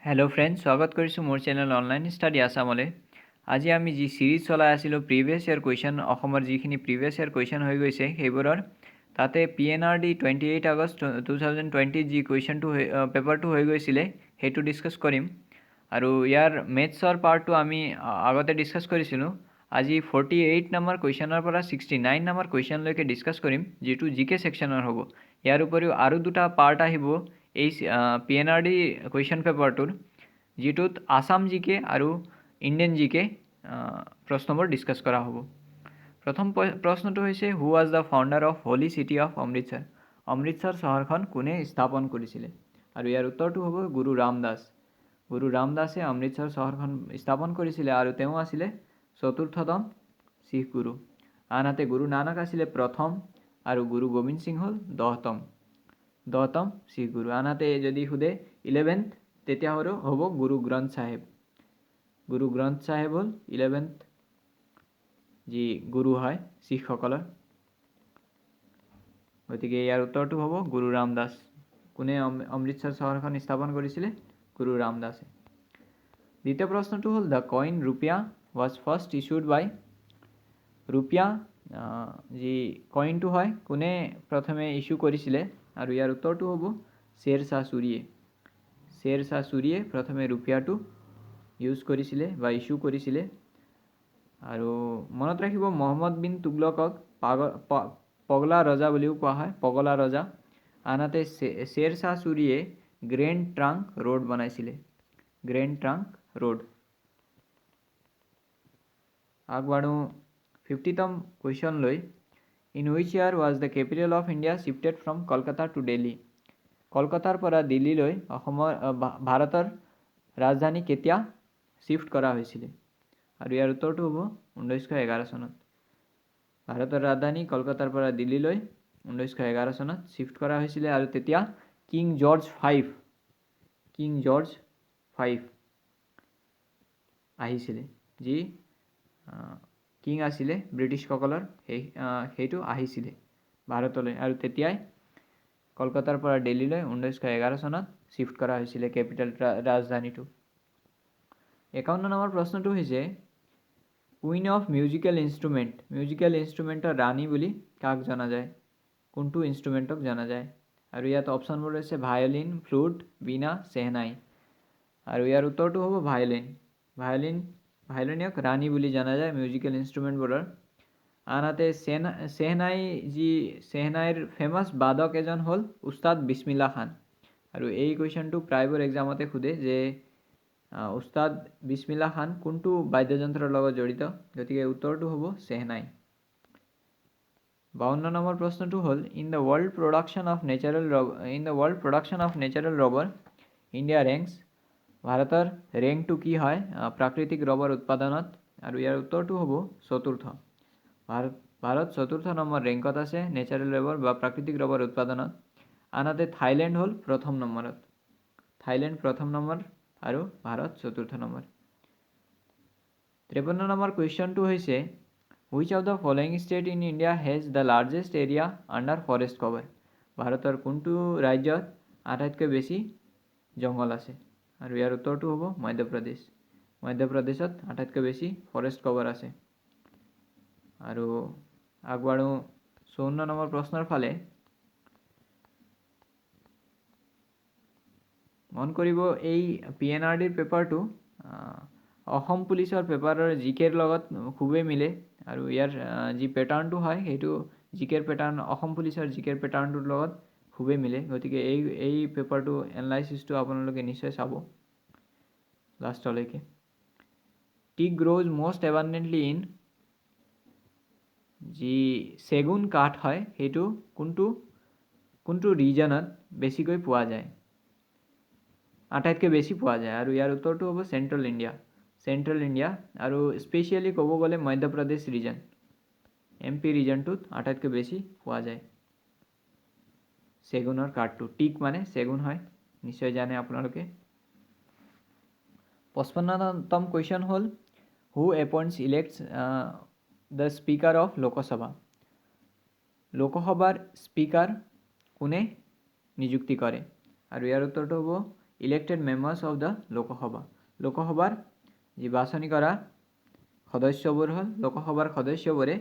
Hello friends, स्वागत करिছোঁ मोर channel online study आसामले। আজি আমি যি সিরিজ চলাই আছিলোঁ প্ৰিভিয়াছ ইয়াৰ কুৱেশ্যন, অসমৰ যিখিনি প্ৰিভিয়াছ ইয়াৰ কুৱেশ্যন হৈ গৈছে সেইবোৰৰ তাতে PNRD 28 আগষ্ট 2020 যি কুৱেশ্যনটো পেপাৰটো হৈ গৈছিলে সেইটো ডিছকাছ কৰিম। আৰু ইয়াৰ মেথছৰ পাৰ্টটো আমি আগতে ডিছকাছ কৰিছিলোঁ। আজি 48 নম্বৰ কুৱেশ্যনৰ পৰা 69 নম্বৰ কুৱেশ্যনলৈকে ডিছকাছ কৰিম, যিটো জিকে ছেকশ্যনৰ হ'ব। ইয়াৰ উপৰিও আৰু দুটা পাৰ্ট আহিব এই PNRD কুৱেশ্যন পেপাৰটোৰ, যিটোত আসাম জিকে আৰু ইণ্ডিয়ান জিকে প্ৰশ্নবোৰ ডিছকাছ কৰা হ'ব। প্ৰথম প্ৰশ্নটো হৈছে, who was the founder of Holi city of Amritsar? Amritsar চহৰখন কোনে স্থাপন কৰিছিলে? আৰু ইয়াৰ উত্তৰটো হ'ব গুৰু ৰামদাস। গুৰু ৰামদাসে অমৃতসৰ চহৰখন স্থাপন কৰিছিলে আৰু তেওঁ আছিলে চতুৰ্থতম শিখ গুৰু। আনহাতে গুৰু নানক আছিলে প্ৰথম আৰু গুৰু গোবিন্দ সিং হ'ল 10তম শিখ গুৰু। আনহাতে যদি সোধে 11th, তেতিয়া হ'ব গুৰু গ্ৰন্থ চাহেব। গুৰু গ্ৰন্থ চাহেব হ'ল 11th যি গুৰু হয় শিখসকলৰ। গতিকে ইয়াৰ উত্তৰটো হ'ব গুৰু ৰামদাস। কোনে অমৃতসৰ চহৰখন স্থাপন কৰিছিলে? গুৰু ৰামদাসে। দ্বিতীয় প্ৰশ্নটো হ'ল, the coin rupiya was first issued by? ৰুপিয়া যি কইনটো হয় কোনে প্ৰথমে ইছ্যু কৰিছিলে? আৰু ইয়াৰ উত্তৰটো হ'ব শ্বেৰ শ্বাহ ছুৰীয়ে। শ্বেৰ শ্বাহ ছুৰীয়ে প্ৰথমে ৰুপিয়াটো ইউজ কৰিছিলে বা ইছ্যু কৰিছিলে। আৰু মনত ৰাখিব, মহম্মদ বিন তুগলকক পগলা ৰজা বুলিও কোৱা হয়, পগলা ৰজা। আনহাতে শ্বেৰ শ্বাহ ছুৰীয়ে গ্ৰেণ্ড ট্ৰাংক ৰোড বনাইছিলে, গ্ৰেণ্ড ট্ৰাংক ৰোড। আগবাঢ়ো 50তম কুৱেশ্যনলৈ। In which year was the capital of India shifted from Kolkata to Delhi? কলকাতাৰ পৰা দিল্লীলৈ ভাৰতৰ ৰাজধানী কেতিয়া শিফ্ট কৰা হৈছিলে? আৰু ইয়াৰ উত্তৰটো হ'ব 1911 চনত। ভাৰতৰ ৰাজধানী কলকাতাৰ পৰা দিল্লীলৈ 1911 চনত শিফ্ট কৰা হৈছিলে। আৰু তেতিয়া কিং জৰ্জ ফাইভ আহিছিলে, যি কিং আছিলে ব্ৰিটিছসকলৰ, সেইটো আহিছিলে ভাৰতলৈ। আৰু তেতিয়াই কলকাতাৰ পৰা দিল্লীলৈ 1911 চনত শিফ্ট কৰা হৈছিলে কেপিটেল ৰাজধানীটো। 51 নম্বৰ প্ৰশ্নটো হৈছে, queen of musical instrument, musical ইনষ্ট্ৰুমেণ্টৰ ৰাণী বুলি কাক জনা যায়? কোনটো ইনষ্ট্ৰুমেণ্টক জনা যায়? আৰু ইয়াত অপশ্যনবোৰ হৈছে ভায়লিন, ফ্লুট, বীণা, চেহনাই। আৰু ইয়াৰ উত্তৰটো হ'ব ভায়লিন। ভায়লিনক ৰাণী বুলি জনা যায় মিউজিকেল ইনষ্ট্ৰুমেণ্টবোৰৰ। আনহাতে চেহনাইৰ ফেমাছ বাদক এজন হ'ল উস্তাদ বিছমিল্লা খান। আৰু এই কুৱেশ্যনটো প্ৰায়বোৰ এক্সামতে সোধে যে উস্তাদ বিছমিল্লা খান কোনটো বাদ্যযন্ত্ৰৰ লগত জড়িত? গতিকে উত্তৰটো হ'ব চেহনাই। 52 নম্বৰ প্ৰশ্নটো হ'ল, in the world production of natural rubber India ranks? ভাৰতৰ ৰেংকটো কি হয় প্ৰাকৃতিক ৰবৰ উৎপাদনত? আৰু ইয়াৰ উত্তৰটো হ'ব চতুৰ্থ। ভাৰত চতুৰ্থ নম্বৰ ৰেংকত আছে নেচাৰেল ৰবৰ বা প্ৰাকৃতিক ৰবৰ উৎপাদনত। আনহাতে থাইলেণ্ড হ'ল প্ৰথম নম্বৰত। থাইলেণ্ড প্ৰথম নম্বৰ আৰু ভাৰত চতুৰ্থ নম্বৰ। 53 নম্বৰ কুৱেশ্যনটো হৈছে, which of the following state in India has the largest area under forest cover? ভাৰতৰ কোনটো ৰাজ্যত আটাইতকৈ বেছি জংঘল আছে? আৰু ইয়াৰ উত্তৰটো হ'ব মধ্যপ্ৰদেশ। মধ্যপ্ৰদেশত আটাইতকৈ বেছি ফৰেষ্ট কভাৰ আছে। আৰু আগবাঢ়ো 54 নম্বৰ প্ৰশ্নৰ ফালে। মন কৰিব, এই PNRDৰ পেপাৰটো অসম পুলিচৰ পেপাৰৰ জিকেৰ লগত খুবেই মিলে। আৰু ইয়াৰ যি পেটাৰ্ণটো হয় সেইটো জিকেৰ পেটাৰ্ণ, অসম পুলিচৰ জিকেৰ পেটাৰ্ণটোৰ লগত খুবেই মিলে। গতিকে এই পেপাৰটো এনালাইচিছটো আপোনালোকে নিশ্চয় চাব লাষ্টলৈকে। টিক গ্ৰ'জ মষ্ট এবাণ্ডেণ্টলি ইন? যি চেগুন কাঠ হয় সেইটো কোনটো ৰিজনত বেছিকৈ পোৱা যায়, আটাইতকৈ বেছি পোৱা যায়? আৰু ইয়াৰ উত্তৰটো হ'ব চেণ্ট্ৰেল ইণ্ডিয়া। আৰু স্পেচিয়েলি ক'ব গ'লে মধ্যপ্ৰদেশ ৰিজন, MP ৰিজনটোত আটাইতকৈ বেছি পোৱা যায় চেগুনৰ কাঠটো। টিক মানে চেগুন হয়, নিশ্চয় জানে আপোনালোকে। 55তম কুৱেশ্যন হ'ল, হু এপইণ্টছ ইলেক্টছ দ্য স্পীকাৰ অফ লোকসভা? লোকসভাৰ স্পীকাৰ কোনে নিযুক্তি কৰে? আৰু ইয়াৰ উত্তৰটো হ'ব elected members of the Lok Sabha লোকসভাৰ যি বাছনি কৰা সদস্যবোৰ হ'ল লোকসভাৰ সদস্যবোৰে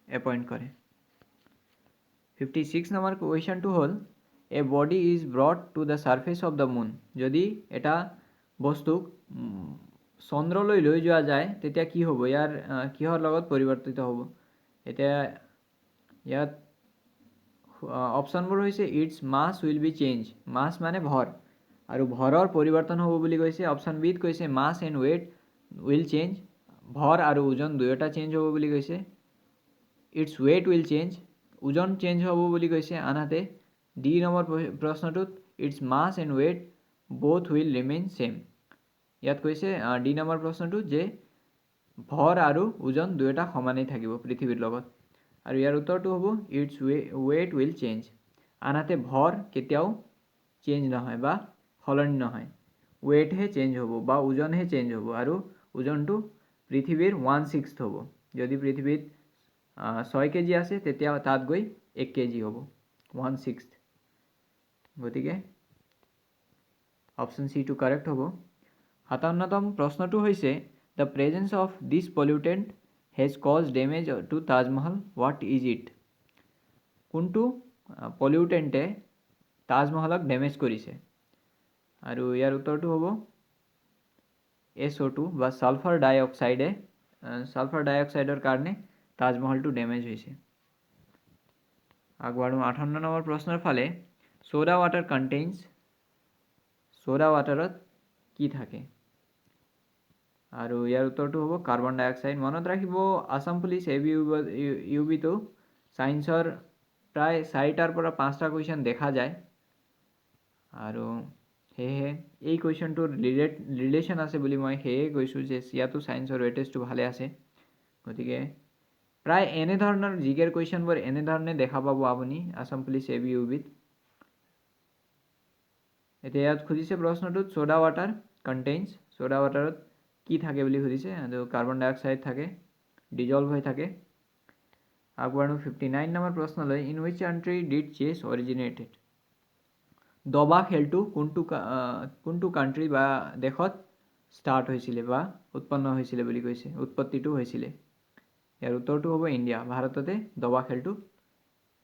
এপইণ্ট কৰে 56 নম্বৰ কুৱেশ্যনটো হ'ল a body is brought to the surface of the moon যদি এটা বস্তুক চন্দ্ৰলৈ লৈ যোৱা যায় তেতিয়া কি হ'ব ইয়াৰ কিহৰ লগত পৰিৱৰ্তিত হ'ব এতিয়া ইয়াত অপশ্যনবোৰ হৈছে its mass will be change mass মানে ভৰ আৰু ভৰৰ পৰিৱৰ্তন হ'ব বুলি কৈছে অপশ্যন বিত কৈছে mass and weight will change ভৰ আৰু ওজন দুয়োটা চেঞ্জ হ'ব বুলি কৈছে ইটছ ৱেইট উইল চেঞ্জ ওজন চেঞ্জ হ'ব বুলি কৈছে আনহাতে ডি নম্বৰ প্ৰশ্নটোত its mass and weight both will remain same ইয়াত কৈছে ডি নম্বৰ প্ৰশ্নটোত যে ভৰ আৰু ওজন দুয়োটা সমানেই থাকিব পৃথিৱীৰ লগত আৰু ইয়াৰ উত্তৰটো হ'ব ইটছ ৱেইট উইল চেঞ্জ আনহাতে ভৰ কেতিয়াও চেঞ্জ নহয় বা সলনি নহয় ৱেইটহে চেঞ্জ হ'ব বা ওজনহে চেঞ্জ হ'ব আৰু ওজনটো পৃথিৱীৰ 1/6 হ'ব যদি পৃথিৱীত 6 কেজি আছে তেতিয়া তাত গৈ 1 কেজি হ'ব 1/6 গতিকে অপশ্যন চি টো কাৰেক্ট হ'ব 57তম প্ৰশ্নটো হৈছে the presence of this pollutant has caused damage to Taj Mahal what is it কোনটো পলিউটেণ্টে তাজমহলক ডেমেজ কৰিছে আৰু ইয়াৰ উত্তৰটো হ'ব SO2 বা সালফাৰ ডাইঅক্সাইডৰ কাৰণে তাজমহলটো ডেমেজ হৈছে আগবাঢ়ো 58 নম্বৰ প্ৰশ্নৰ ফালে সোডা ৱাটাৰ কণ্টেইনছ সোডা ৱাটাৰত কি থাকে আৰু ইয়াৰ উত্তৰটো হ'ব কাৰ্বন ডাইঅক্সাইড মনত ৰাখিব আসাম পুলিচ ABUBটো সায়েন্সৰ প্ৰায় 4টাৰ পৰা 5টা কুৱেশ্যন দেখা যায় আৰু সেয়ে এই কুৱেশ্যনটোৰ ৰিলেশ্যন আছে বুলি মই সেয়ে কৈছোঁ যে ইয়াতো সায়েন্সৰ ৱেটেজটো ভালে আছে গতিকে প্ৰায় এনে ধৰণৰ জিকেৰ কুৱেশ্যনবোৰ এনে ধৰণে দেখা পাব আপুনি আসাম পুলিচ ABUBত এতিয়া ইয়াত খুজিছে প্ৰশ্নটোত সোডা ৱাটাৰ কণ্টেইনছ সোডা ৱাটাৰত কি থাকে বুলি সুধিছে আৰু কাৰ্বন ডাইঅক্সাইড থাকে ডিজলভ হৈ থাকে আগবাঢ়ো 59 নম্বৰ প্ৰশ্নলৈ in which country did chess originated দবা খেলটো কোনটো কাণ্ট্ৰি বা দেশত ষ্টাৰ্ট হৈছিলে বা উৎপন্ন হৈছিলে বুলি কৈছে উৎপত্তিটো হৈছিলে ইয়াৰ উত্তৰটো হ'ব ইণ্ডিয়া ভাৰততে দবা খেলটো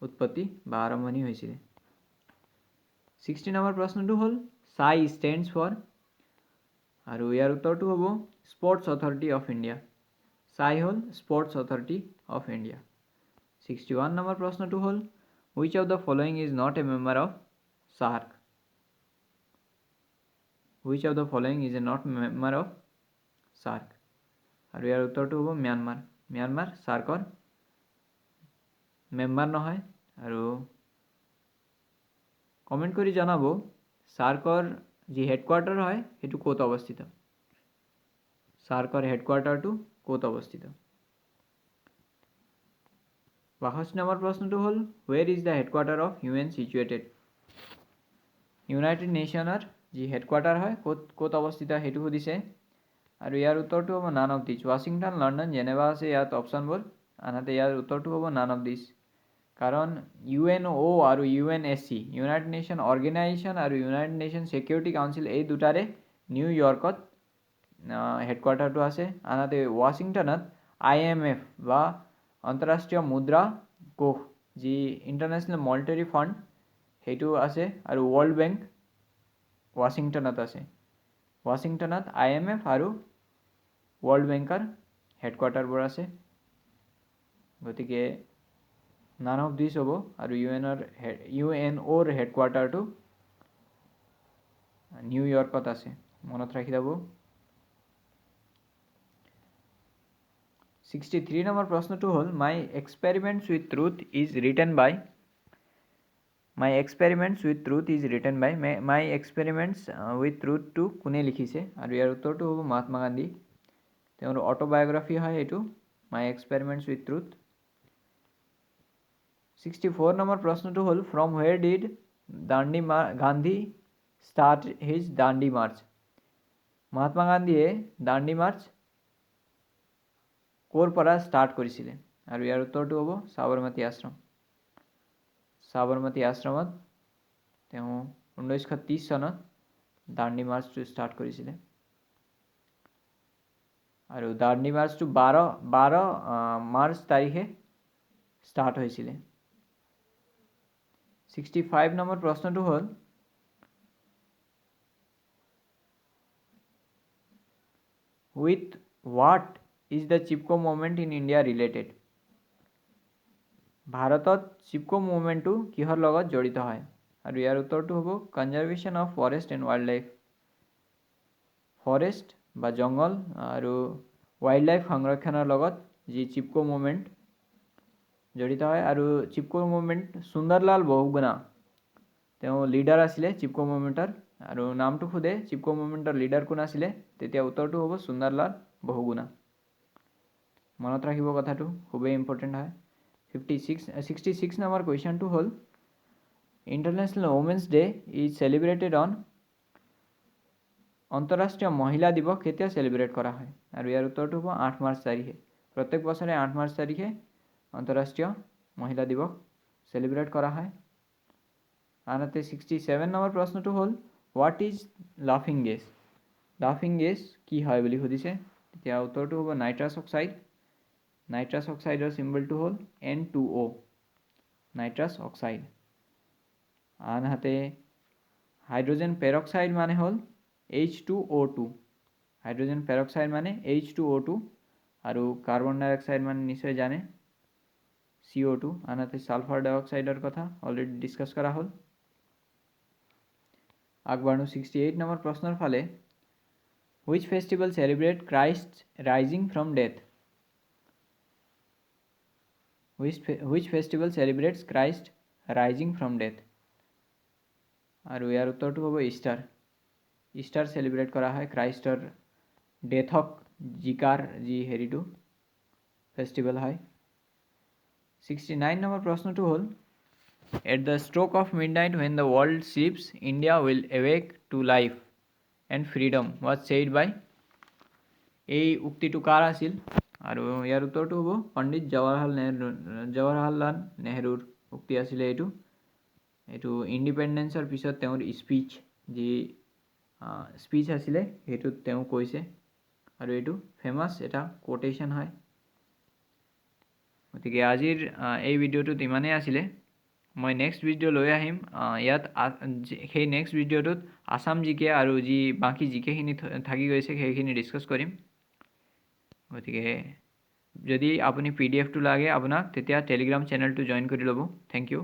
উৎপত্তি বা আৰম্ভণি হৈছিলে 60 নম্বৰ প্ৰশ্নটো হ'ল সাই ষ্টেণ্ডছ ফৰ আৰু ইয়াৰ উত্তৰটো হ'ব স্পৰ্টছ অথৰিটি অফ ইণ্ডিয়া সাই হ'ল sports authority of India 61 number প্ৰশ্নটো হ'ল which of the following is not a member of SAARC which of the following is a not member of SAARC আৰু ইয়াৰ উত্তৰটো হ'ব Myanmar SAARCৰ member নহয় আৰু কমেণ্ট কৰি জনাব SAARCৰ যি হেডকোৱাৰ্টাৰ হয় সেইটো ক'ত অৱস্থিত SAARCৰ হেডকোৱাৰ্টাৰটো ক'ত অৱস্থিত 62 নম্বৰ প্ৰশ্নটো হ'ল where is the headquarter of UN situated united নেশ্যনৰ যি হেডকোৱাৰ্টাৰ হয় ক'ত অৱস্থিত সেইটো সুধিছে আৰু ইয়াৰ উত্তৰটো হ'ব none of this Washington London Geneva আছে ইয়াত অপশ্যনবোৰ আনহাতে ইয়াৰ উত্তৰটো হ'ব নান অফ দিছ কাৰণ UNO আৰু UNSC ইউনাইটেড নেশ্যন অৰ্গেনাইজেশ্যন আৰু ইউনাইটেড নেশ্যন ছিকিউৰিটি কাউন্সিল এই দুটাৰে নিউয়ৰ্কত হেডকোৱাৰ্টাৰটো আছে আনহাতে ৱাশ্বিংটনত IMF বা আন্তঃৰাষ্ট্ৰীয় মুদ্ৰা কোষ যি ইণ্টাৰনেশ্যনেল মনিটাৰী ফাণ্ড সেইটো আছে আৰু ৱৰ্ল্ড বেংক ৱাশ্বিংটনত আছে ৱাশ্বিংটনত IMF আৰু ৱৰ্ল্ড বেংকৰ হেডকোৱাৰ্টাৰবোৰ আছে গতিকে নান অফ দিছ হ'ব আৰু UNOৰ হেডকোৱাৰ্টাৰটো নিউয়ৰ্কত আছে মনত ৰাখি যাব 63 নম্বৰ প্ৰশ্নটো হ'ল my experiments with truth is written by my experiments with ট্ৰুথটো কোনে লিখিছে আৰু ইয়াৰ উত্তৰটো হ'ব মহাত্মা গান্ধী তেওঁৰ অটোবায়োগ্ৰাফি হয় এইটো মাই এক্সপেৰিমেণ্টছ উইথ ট্ৰুথ 64 নম্বৰ প্ৰশ্নটো হ'ল from ৱেৰ did Gandhi start his Dandi March Mahatma গান্ধীয়ে দাণ্ডি মাৰ্চ ক'ৰ পৰা ষ্টাৰ্ট কৰিছিলে আৰু ইয়াৰ উত্তৰটো হ'ব সাবৰমতী আশ্ৰমত তেওঁ 1930 চনত দাণ্ডি মাৰ্চটো ষ্টাৰ্ট কৰিছিলে আৰু দাণ্ডি মাৰ্চটো 12 মাৰ্চ তাৰিখে ষ্টাৰ্ট হৈছিলে 65 নম্বৰ প্ৰশ্নটো হ'ল with what is the Chipko movement in India related ভাৰতত চিপকো মুভমেণ্টটো কিহৰ লগত জড়িত হয় আৰু ইয়াৰ উত্তৰটো হ'ব conservation of forest and wild life forest বা জংগল আৰু ৱাইল্ড লাইফ সংৰক্ষণৰ লগত যি চিপকো মুভমেণ্ট জড়িত হয় আৰু চিপকো মুভমেণ্ট সুন্দৰলাল বহুগুণা তেওঁ লিডাৰ আছিলে চিপকো মুভমেণ্টৰ আৰু নামটো খুদে চিপকো মুভমেণ্টৰ লিডাৰ কোন আছিলে তেতিয়া উত্তৰটো হ'ব সুন্দৰলাল বহুগুণা মনত ৰাখিব কথাটো খুবেই ইম্পৰ্টেণ্ট হয় 66 number question to hol International Women's Day is celebrated on অন্তঃৰাষ্ট্ৰীয় মহিলা দিৱস কেতিয়া সেলিব্ৰেট কৰা হয় আৰু ইয়াৰ উত্তৰটো হ'ব 8 মাৰ্চ তাৰিখে প্ৰত্যেক বছৰে 8 মাৰ্চ তাৰিখে অন্তঃৰাষ্ট্ৰীয় মহিলা দিৱস সেলিব্ৰেট কৰা হয় আনহাতে 67 নম্বৰ প্ৰশ্নটো হ'ল হোৱাট ইজ লাফিং গেছ কি হয় বুলি সুধিছে তেতিয়া উত্তৰটো হ'ব নাইট্ৰাছ অক্সাইডৰ চিম্বলটো হ'ল N2O নাইট্ৰাছ অক্সাইড আনহাতে হাইড্ৰোজেন পেৰক্সাইড মানে হ'ল H2O2 হাইড্ৰোজেন পেৰক্সাইড মানে H2O2 আৰু কাৰ্বন ডাইঅক্সাইড মানে নিশ্চয় জানে CO2 আনহাতে সালফাৰ ডাইঅক্সাইডৰ কথা অলৰেডি ডিসকাস কৰা হ'ল আগবাঢ়ো 68 নম্বৰ প্ৰশ্নৰ ফালে which festival celebrate Christ rising from death which festival celebrates Christ rising from death আৰু ইয়াৰ উত্তৰটো হ'ব ইষ্টাৰ সেলিব্ৰেট কৰা হয় ক্ৰাইষ্টৰ ডেথক জিকাৰ যি হেৰিটো ফেষ্টিভেল হয় 69 নম্বৰ প্ৰশ্নটো হ'ল at the stroke of midnight when the world sleeps India will awake to life and freedom was said by এই উক্তিটো কাৰ আছিল আৰু ইয়াৰ উত্তৰটো হ'ব পণ্ডিত জৱাহৰলাল নেহৰুৰ উক্তি আছিলে এইটো ইণ্ডিপেণ্ডেন্সৰ পিছত তেওঁৰ স্পীচ যি স্পীচ আছিলে হেতুত তেওঁ কৈছে আৰু এইটো ফেমাস এটা কোটেশন হয় গতিকে আজিৰ এই ভিডিওটোত ইমানেই আছিলে মই নেক্সট ভিডিও লৈ আহিম ইয়াত সেই নেক্সট ভিডিওটোত আসাম জিকে আৰু যি বাকি জিকেখিনি থাকি গৈছে সেইখিনি ডিসকাস কৰিম গতিকে যদি আপুনি পিডিএফটো লাগে আপোনাক তেতিয়া টেলিগ্ৰাম চেনেলটো জয়েন কৰি ল'ব থ্যাংক ইউ